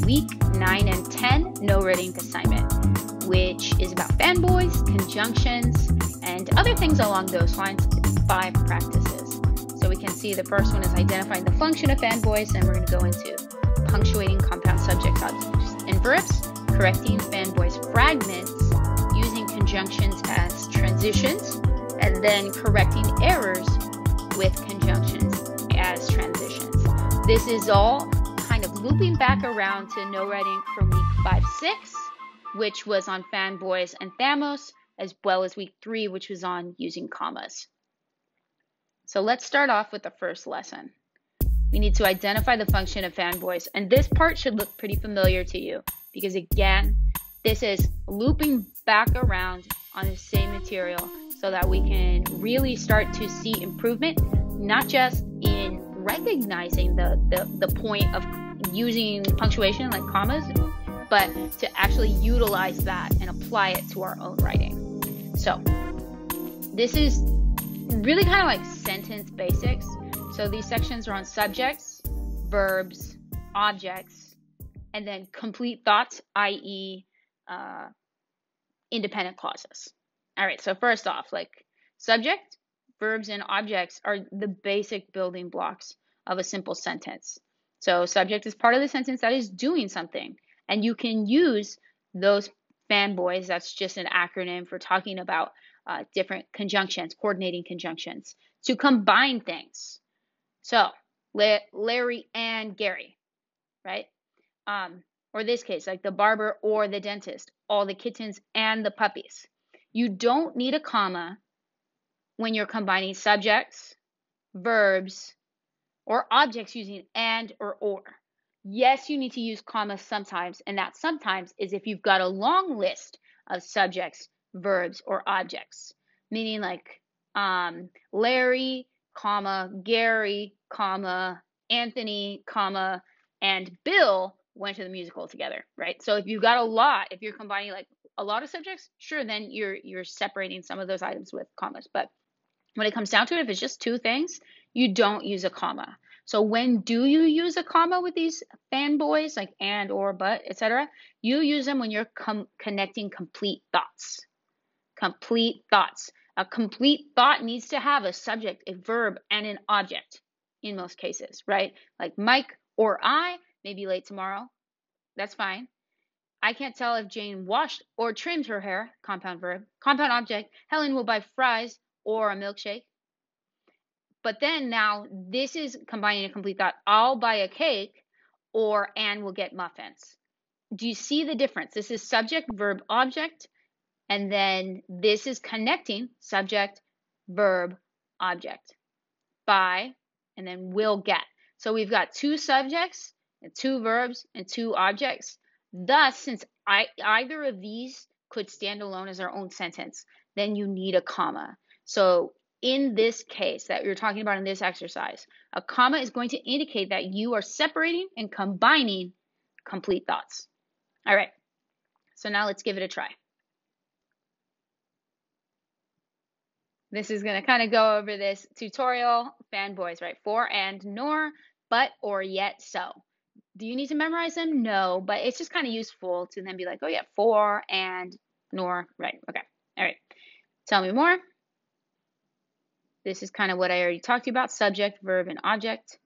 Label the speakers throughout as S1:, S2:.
S1: week 9 and 10 NoRedInk assignment, which is about fanboys, conjunctions, and other things along those lines. It's 5 practices. So we can see the first one is identifying the function of fanboys, and we're going to go into punctuating compound subjects, objects, and verbs, correcting fanboys fragments using conjunctions as transitions, and then correcting errors with conjunctions as transitions. This is all kind of looping back around to NoRedInk for week 5-6, which was on fanboys and thamos, as well as week 3, which was on using commas. So let's start off with the first lesson. We need to identify the function of fanboys, and this part should look pretty familiar to you because, again, this is looping back around on the same material so that we can really start to see improvement, not just in recognizing the point of using punctuation like commas, but to actually utilize that and apply it to our own writing. So this is really kind of like sentence basics. So these sections are on subjects, verbs, objects, and then complete thoughts, i.e. Independent clauses. All right, so first off, like subject, verbs, and objects are the basic building blocks of a simple sentence. So subject is part of the sentence that is doing something, and you can use those fanboys, that's just an acronym for talking about different conjunctions, coordinating conjunctions, to combine things. So Larry and Gary, right? Or this case, like the barber or the dentist, all the kittens and the puppies. You don't need a comma when you're combining subjects, verbs, or objects using and or. Yes, you need to use commas sometimes, and that sometimes is if you've got a long list of subjects, verbs, or objects, meaning like Larry, comma, Gary, comma, Anthony, comma, and Bill went to the musical together, right? So if you've got a lot, if you're combining like a lot of subjects, sure, then you're separating some of those items with commas. But when it comes down to it, if it's just 2 things, you don't use a comma. So when do you use a comma with these fanboys, like and, or, but, etc.? You use them when you're connecting complete thoughts. Complete thoughts. A complete thought needs to have a subject, a verb, and an object in most cases, right? Like Mike or I may be late tomorrow. That's fine. I can't tell if Jane washed or trimmed her hair. Compound verb. Compound object. Helen will buy fries or a milkshake. But then now this is combining a complete thought. I'll buy a cake, or Anne will get muffins. Do you see the difference? This is subject, verb, object, and then this is connecting subject, verb, object. Buy, and then will get. So we've got 2 subjects and 2 verbs and 2 objects. Thus, since either of these could stand alone as their own sentence, then you need a comma. So in this case that you're talking about in this exercise, a comma is going to indicate that you are separating and combining complete thoughts. All right, so now let's give it a try. This is going to kind of go over this tutorial, fanboys, right? For, and, nor, but, or, yet, so. Do you need to memorize them? No, but it's just kind of useful to then be like, oh yeah, for, and, nor, right? Okay, all right. Tell me more. This is kind of what I already talked to you about, subject, verb, and object.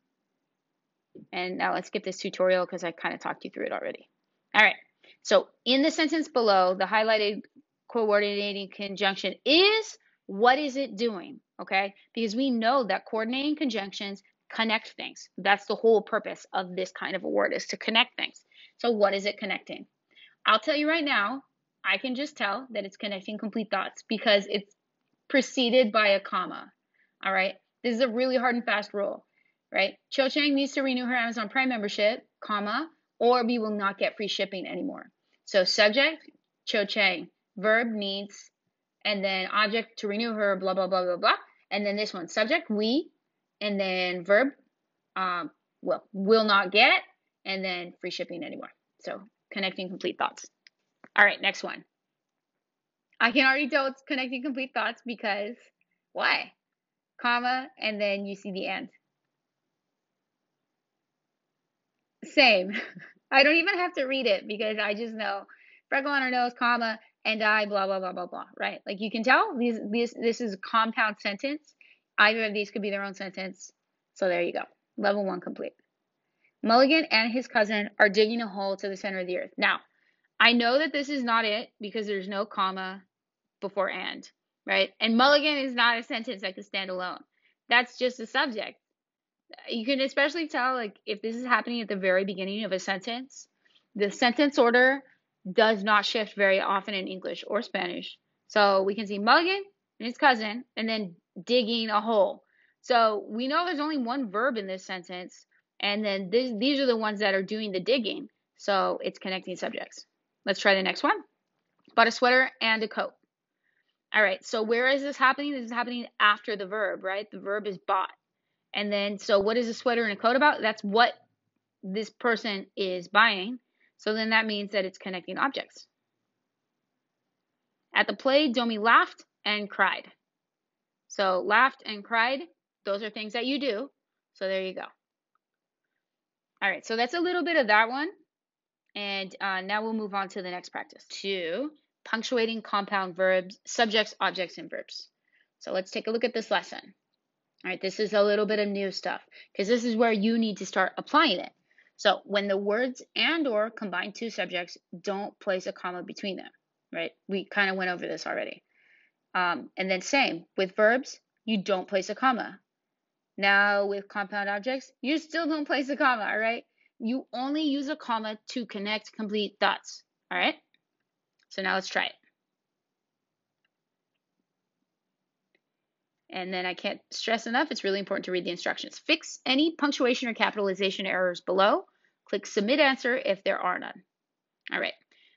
S1: And now let's skip this tutorial because I kind of talked you through it already. All right, so in the sentence below, the highlighted coordinating conjunction is, what is it doing, okay? Because we know that coordinating conjunctions connect things. That's the whole purpose of this kind of a word, is to connect things. So what is it connecting? I'll tell you right now, I can just tell that it's connecting complete thoughts because it's preceded by a comma. All right, this is a really hard and fast rule, right? Cho Chang needs to renew her Amazon Prime membership, comma, or we will not get free shipping anymore. So subject, Cho Chang, verb, needs, and then object, to renew her, blah, blah, blah, blah, blah. And then this one, subject, we, and then verb, will not get, and then free shipping anymore. So connecting complete thoughts. All right, next one. I can already tell it's connecting complete thoughts because, why? Comma, and then you see the end. Same. I don't even have to read it because I just know freckle on her nose, comma, and I, blah, blah, blah, blah, blah, right? Like you can tell this is a compound sentence. Either of these could be their own sentence. So there you go. Level 1 complete. Mulligan and his cousin are digging a hole to the center of the earth. Now, I know that this is not it because there's no comma before and, right? And Mulligan is not a sentence that can stand alone. That's just a subject. You can especially tell, like, if this is happening at the very beginning of a sentence, the sentence order does not shift very often in English or Spanish. So we can see Mulligan and his cousin, and then digging a hole. So we know there's only one verb in this sentence, and then these are the ones that are doing the digging. So it's connecting subjects. Let's try the next one. Bought a sweater and a coat. All right, so where is this happening? This is happening after the verb, right? The verb is bought. And then, so what is a sweater and a coat about? That's what this person is buying. So then that means that it's connecting objects. At the play, Domi laughed and cried. So laughed and cried, those are things that you do. So there you go. All right, so that's a little bit of that one. And now we'll move on to the next practice. 2, punctuating compound verbs, subjects, objects, and verbs. So let's take a look at this lesson. All right, this is a little bit of new stuff because this is where you need to start applying it. So when the words and or combine two subjects, don't place a comma between them, right? We kind of went over this already. And then same with verbs, you don't place a comma. Now with compound objects, you still don't place a comma, all right? You only use a comma to connect complete thoughts, all right? So now let's try it. And then I can't stress enough, it's really important to read the instructions. Fix any punctuation or capitalization errors below. Click Submit Answer if there are none. All right.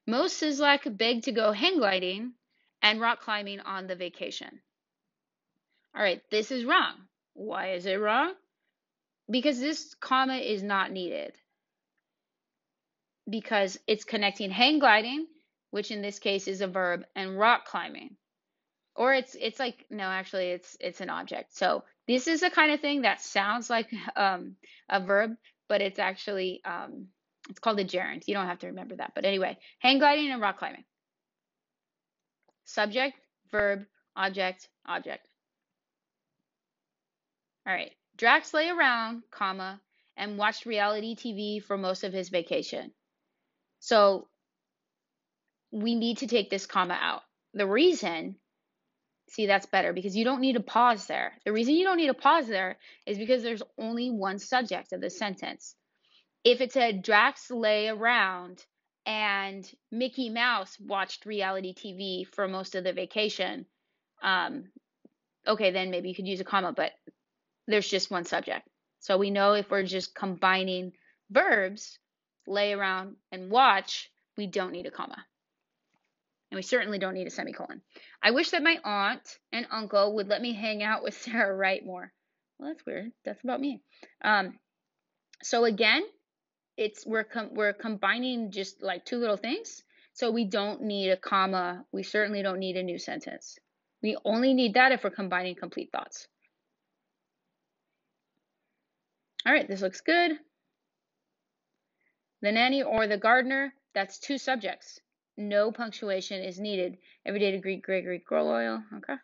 S1: Mo Sizlak begged to go hang gliding and rock climbing on the vacation. All right, this is wrong. Why is it wrong? Because this comma is not needed. Because it's connecting hang gliding, which in this case is a verb, and rock climbing. Or it's like, no, actually it's an object. So this is the kind of thing that sounds like a verb, but it's actually it's called a gerund. You don't have to remember that. But anyway, hang gliding and rock climbing. Subject, verb, object, object. All right. Drax lay around, comma, and watched reality TV for most of his vacation. So we need to take this comma out. The reason, see, that's better because you don't need a pause there. The reason you don't need a pause there is because there's only one subject of the sentence. If it said Drax lay around and Mickey Mouse watched reality TV for most of the vacation, okay, then maybe you could use a comma, but there's just one subject. So we know if we're just combining verbs, lay around and watch, we don't need a comma. And we certainly don't need a semicolon. I wish that my aunt and uncle would let me hang out with Sarah Wright more. Well, that's weird. That's about me. So again, we're combining just like two little things. So we don't need a comma. We certainly don't need a new sentence. We only need that if we're combining complete thoughts. All right, this looks good. The nanny or the gardener, that's two subjects. No punctuation is needed. Every day to greet Gregory Groloil. Okay.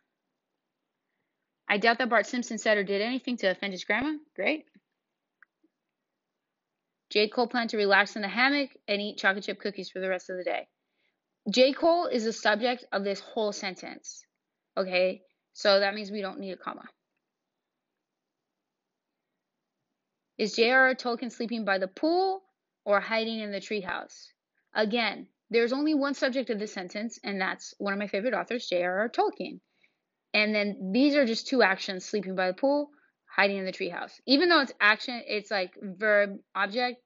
S1: I doubt that Bart Simpson said or did anything to offend his grandma. Great. J. Cole planned to relax in the hammock and eat chocolate chip cookies for the rest of the day. J. Cole is the subject of this whole sentence. Okay, so that means we don't need a comma. Is J.R.R. Tolkien sleeping by the pool or hiding in the treehouse? Again, there's only one subject of this sentence, and that's one of my favorite authors, J.R.R. Tolkien. And then these are just two actions, sleeping by the pool, hiding in the treehouse. Even though it's action, it's like verb, object,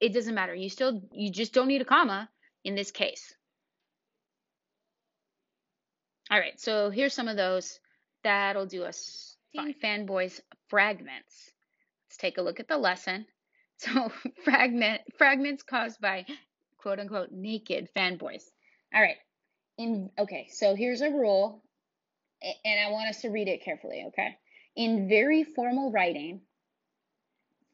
S1: it doesn't matter. You just don't need a comma in this case. All right, so here's some of those. That'll do us fine. Fanboys fragments. Let's take a look at the lesson. So fragments caused by quote unquote naked fanboys. All right. Okay, so here's a rule, and I want us to read it carefully, okay? In very formal writing,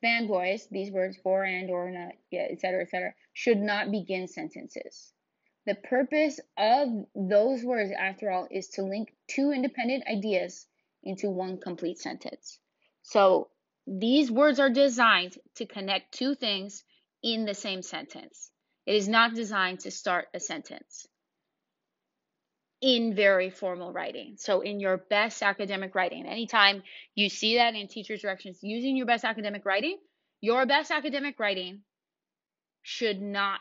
S1: fanboys, these words for and or not, yeah, etc., should not begin sentences. The purpose of those words, after all, is to link two independent ideas into one complete sentence. So these words are designed to connect two things in the same sentence. It is not designed to start a sentence in very formal writing. So in your best academic writing, anytime you see that in teacher's directions using your best academic writing should not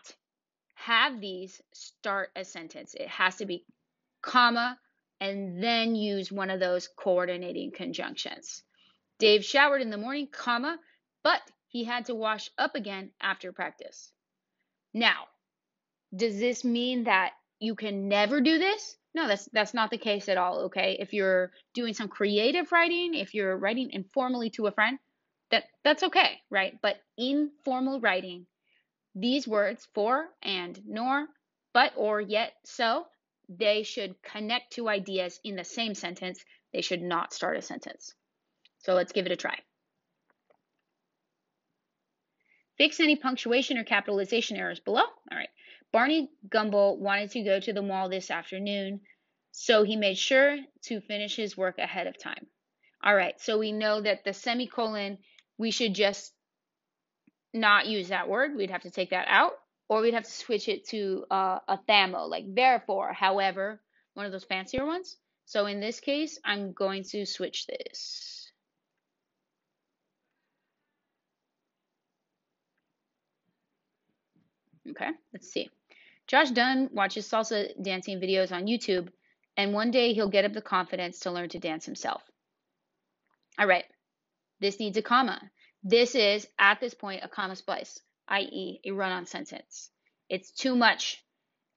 S1: have these start a sentence. It has to be comma and then use one of those coordinating conjunctions. Dave showered in the morning, comma, but he had to wash up again after practice. Now, does this mean that you can never do this? No, that's not the case at all, okay? If you're doing some creative writing, if you're writing informally to a friend, that's okay, right? But in formal writing, these words for and nor, but or yet so, they should connect two ideas in the same sentence. They should not start a sentence. So let's give it a try. Fix any punctuation or capitalization errors below. All right. Barney Gumble wanted to go to the mall this afternoon, so he made sure to finish his work ahead of time. All right. So we know that the semicolon, we should just not use that word. We'd have to take that out, or we'd have to switch it to a thamo, like therefore, however, one of those fancier ones. So in this case, I'm going to switch this. Okay, let's see. Josh Dunn watches salsa dancing videos on YouTube, and one day he'll get up the confidence to learn to dance himself. All right, this needs a comma. This is, at this point, a comma splice, i.e. a run-on sentence. It's too much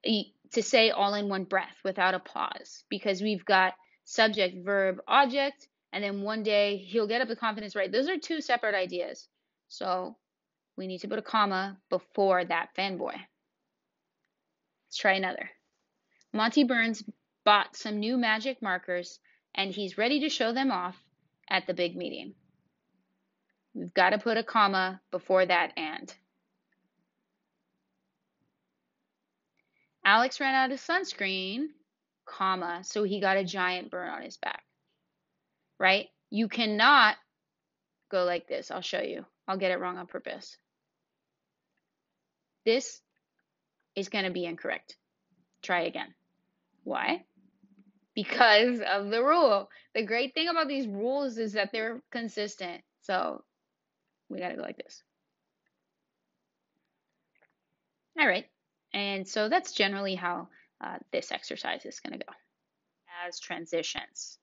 S1: to say all in one breath without a pause, because we've got subject, verb, object, and then one day he'll get up the confidence, right? Those are two separate ideas. So we need to put a comma before that fanboy. Let's try another. Monty Burns bought some new magic markers and he's ready to show them off at the big meeting. We've got to put a comma before that and. Alex ran out of sunscreen, comma, so he got a giant burn on his back. Right? You cannot go like this. I'll show you. I'll get it wrong on purpose. This is going to be incorrect. Try again. Why? Because of the rule. The great thing about these rules is that they're consistent. So we got to go like this. All right. And so that's generally how this exercise is going to go as transitions.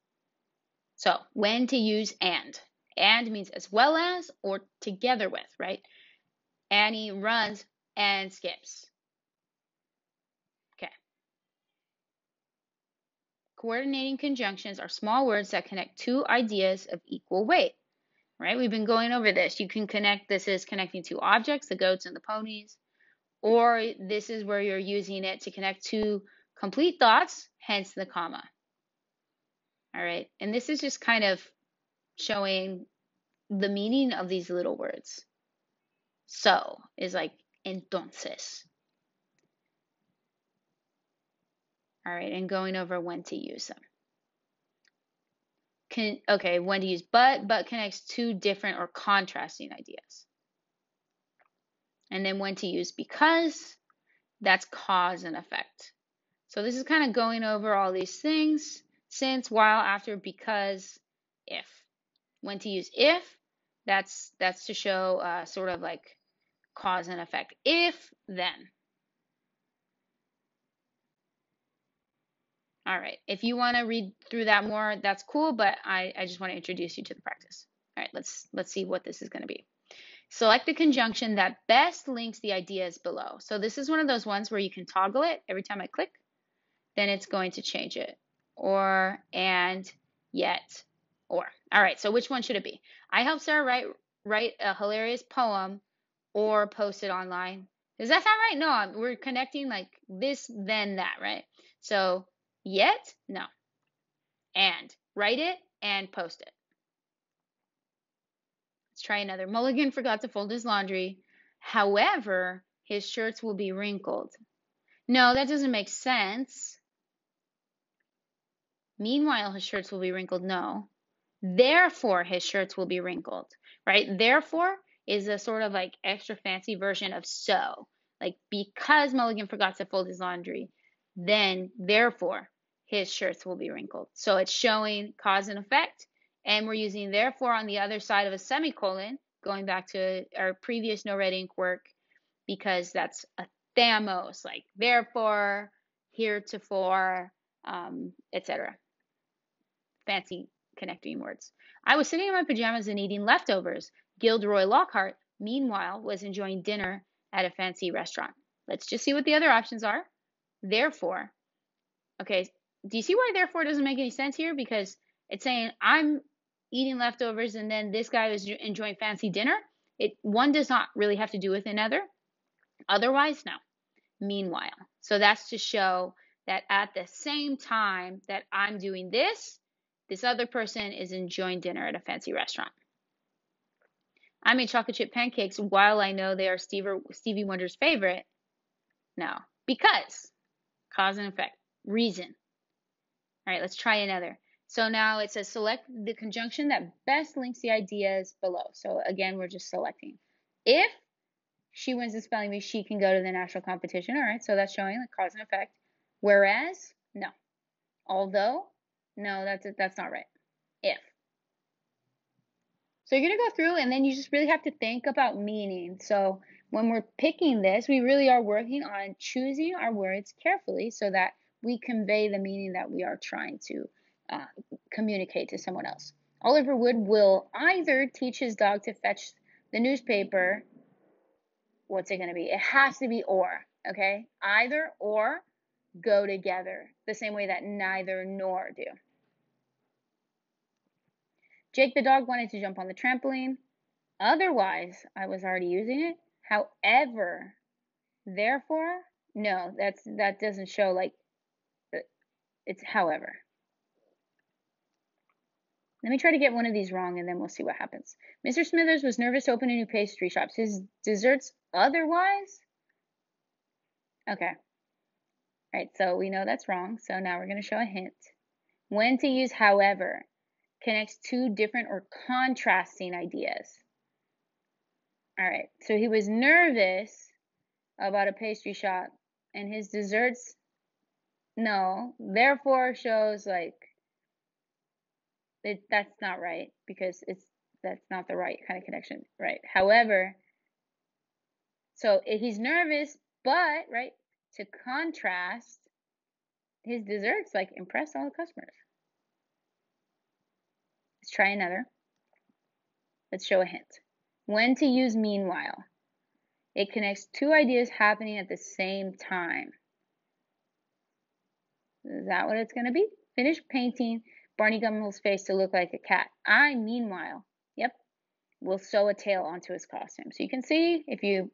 S1: So when to use and. And means as well as or together with, right? Annie runs and skips. Okay. Coordinating conjunctions are small words that connect two ideas of equal weight, right? We've been going over this. You can connect, this is connecting two objects, the goats and the ponies, or this is where you're using it to connect two complete thoughts, hence the comma. All right, and this is just kind of showing the meaning of these little words. So is like entonces. All right, and going over when to use them. Okay, when to use but connects two different or contrasting ideas. And then when to use because, that's cause and effect. So this is kind of going over all these things, since, while, after, because, if. When to use if, that's to show sort of like cause and effect. If, then. All right, if you want to read through that more, that's cool, but I just want to introduce you to the practice. All right, let's see what this is going to be. Select the conjunction that best links the ideas below. So this is one of those ones where you can toggle it every time I click, then it's going to change it. Or, and, yet, or. All right, so which one should it be? I helped Sarah write a hilarious poem or post it online. Does that sound right? No, we're connecting like this, then that, right? So yet, no. And write it and post it. try another. Mulligan forgot to fold his laundry. However, his shirts will be wrinkled. No, that doesn't make sense. Meanwhile, his shirts will be wrinkled. No. Therefore, his shirts will be wrinkled, right? Therefore is a sort of like extra fancy version of so. Like, because Mulligan forgot to fold his laundry, then therefore his shirts will be wrinkled. So it's showing cause and effect. And we're using therefore on the other side of a semicolon, going back to our previous NoRedInk work, because that's a thamos, like therefore, heretofore, etc. Fancy connecting words. I was sitting in my pajamas and eating leftovers. Gilderoy Lockhart, meanwhile, was enjoying dinner at a fancy restaurant. Let's just see what the other options are. Therefore, okay, do you see why therefore doesn't make any sense here? Because it's saying I'm eating leftovers and then this guy is enjoying fancy dinner. One does not really have to do with another. Otherwise, no. Meanwhile. So that's to show that at the same time that I'm doing this, this other person is enjoying dinner at a fancy restaurant. I made chocolate chip pancakes while I know they are Stevie Wonder's favorite. No, because cause and effect, reason. All right, let's try another. So now it says select the conjunction that best links the ideas below. So again, we're just selecting. If she wins the spelling bee, she can go to the national competition. All right, so that's showing like cause and effect. Whereas, no. Although, no, that's not right. If. So you're going to go through and then you just really have to think about meaning. So when we're picking this, we really are working on choosing our words carefully so that we convey the meaning that we are trying to communicate to someone else. Oliver Wood will either teach his dog to fetch the newspaper. What's it going to be? It has to be or, okay? Either or go together, the same way that neither nor do. Jake the dog wanted to jump on the trampoline. Otherwise, I was already using it. However, therefore, no, that doesn't show like it's however. Let me try to get one of these wrong and then we'll see what happens. Mr. Smithers was nervous to open a new pastry shop. His desserts otherwise? Okay. All right, so we know that's wrong. So now we're going to show a hint. When to use however connects two different or contrasting ideas. All right, so he was nervous about a pastry shop and his desserts, no, therefore shows like that's not right because that's not the right kind of connection, right? However, so he's nervous, but right, to contrast, his desserts like impress all the customers. Let's try another. Let's show a hint. When to use meanwhile. It connects two ideas happening at the same time. Is that what it's going to be? Finish painting Barney Gumble's face to look like a cat. I, meanwhile, yep, will sew a tail onto his costume. So you can see, if you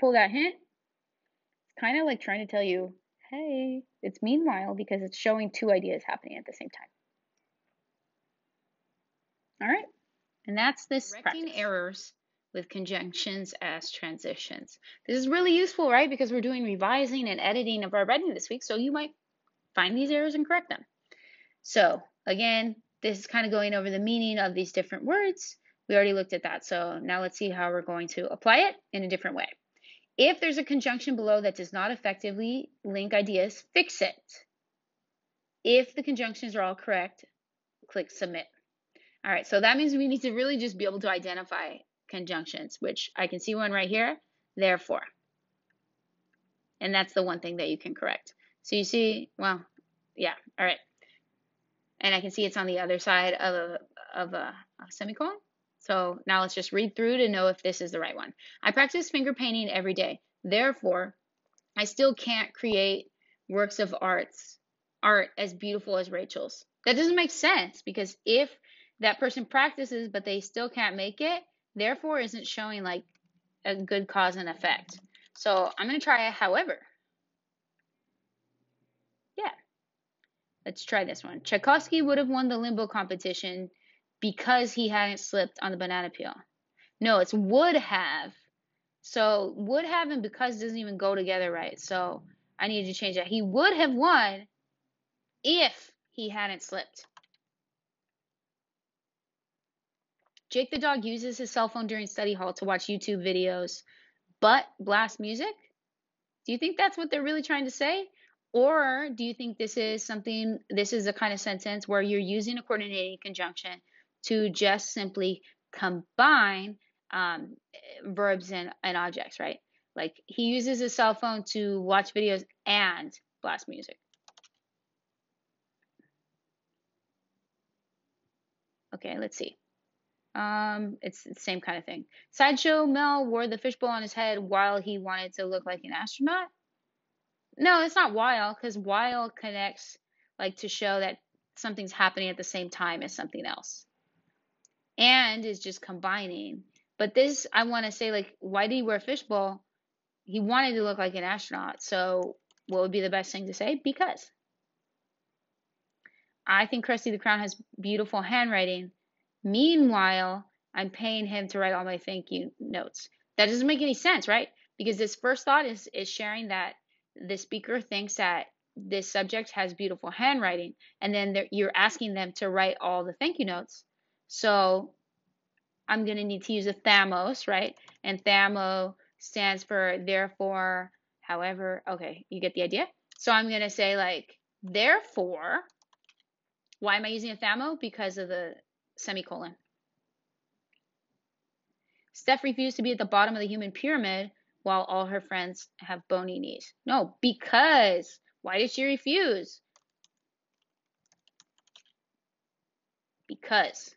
S1: pull that hint, it's kind of like trying to tell you, hey, it's meanwhile because it's showing two ideas happening at the same time. All right, and that's this correcting practice. Errors with conjunctions as transitions. This is really useful, right? Because we're doing revising and editing of our writing this week, so you might find these errors and correct them. So again, this is kind of going over the meaning of these different words. We already looked at that. So now let's see how we're going to apply it in a different way. If there's a conjunction below that does not effectively link ideas, fix it. If the conjunctions are all correct, click submit. All right, so that means we need to really just be able to identify conjunctions, which I can see one right here, therefore. And that's the one thing that you can correct. So you see, well, yeah, all right. And I can see it's on the other side of a semicolon. So now let's just read through to know if this is the right one. I practice finger painting every day. Therefore, I still can't create works of art as beautiful as Rachel's. That doesn't make sense because if that person practices but they still can't make it, therefore isn't showing like a good cause and effect. So I'm going to try it however. Yeah. Let's try this one. Tchaikovsky would have won the limbo competition because he hadn't slipped on the banana peel. No, it's would have. So would have and because doesn't even go together right. So I need to change that. He would have won if he hadn't slipped. Jake the dog uses his cell phone during study hall to watch YouTube videos, but blast music? Do you think that's what they're really trying to say? Or do you think this is a kind of sentence where you're using a coordinating conjunction to just simply combine verbs and objects, right? Like he uses his cell phone to watch videos and blast music. Okay, let's see. It's the same kind of thing. Sideshow Mel wore the fishbowl on his head while he wanted to look like an astronaut. No, it's not while, because while connects like to show that something's happening at the same time as something else. And is just combining. But this, I want to say, like, why did he wear a fishbowl? He wanted to look like an astronaut. So what would be the best thing to say? Because. I think Krusty the Clown has beautiful handwriting. Meanwhile, I'm paying him to write all my thank you notes. That doesn't make any sense, right? Because this first thought is sharing that the speaker thinks that this subject has beautiful handwriting, and then you're asking them to write all the thank you notes. So I'm going to need to use a thamos, right? And thamo stands for therefore, however. Okay, you get the idea? So I'm going to say like, therefore, why am I using a thamo? Because of the semicolon. Steph refused to be at the bottom of the human pyramid while all her friends have bony knees. No, because. Why did she refuse? Because.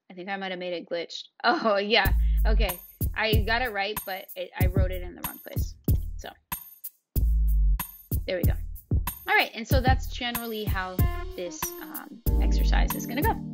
S1: I think I might have made it glitched. Oh, yeah. Okay. I got it right, but I wrote it in the wrong place. So, there we go. All right, and so that's generally how this exercise is going to go.